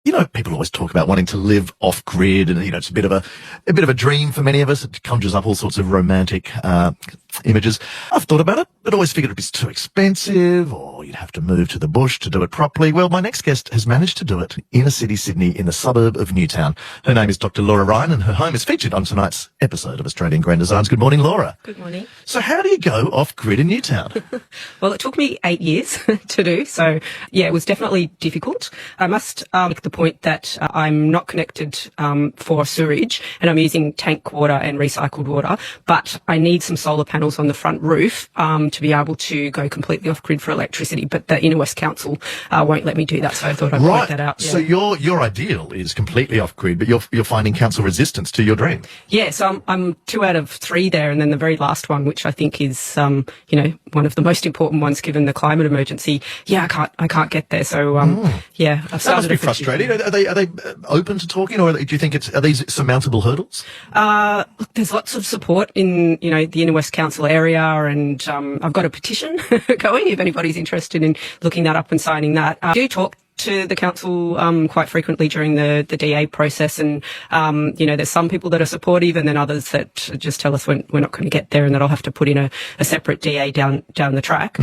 You know, people always talk about wanting to live off grid, and it's a bit of a dream for many of us. It conjures up all sorts of romantic images. I've thought about it, but always figured it'd be too expensive, or you'd have to move to the bush to do it properly. Well, my next guest has managed to do it in a city, Sydney, in the suburb of Newtown. Her name is Dr. Laura Ryan, and her home is featured on tonight's episode of Australian Grand Designs. Good morning, Laura. Good morning. So how do you go off grid in Newtown? Well, it took me 8 years to do, so yeah, it was definitely difficult. I must make the point that I'm not connected for sewerage, and I'm using tank water and recycled water, but I need some solar panels on the front roof to be able to go completely off grid for electricity, but the Inner West Council won't let me do that, so I thought I'd point that out. Yeah. So your ideal is completely off grid, but you're finding council resistance to your dream. Yeah, so I'm 2 out of 3 there, and then the very last one, which I think is one of the most important ones given the climate emergency. Yeah, I can't get there. So yeah, I've started. That must be frustrating. Are they open to talking, or do you think are these surmountable hurdles? Look, there's lots of support in the Inner West Council area, and I've got a petition going if anybody's interested in looking that up and signing that. I do talk to the council quite frequently during the DA process, and there's some people that are supportive, and then others that just tell us we're not going to get there, and that I'll have to put in a separate DA down the track.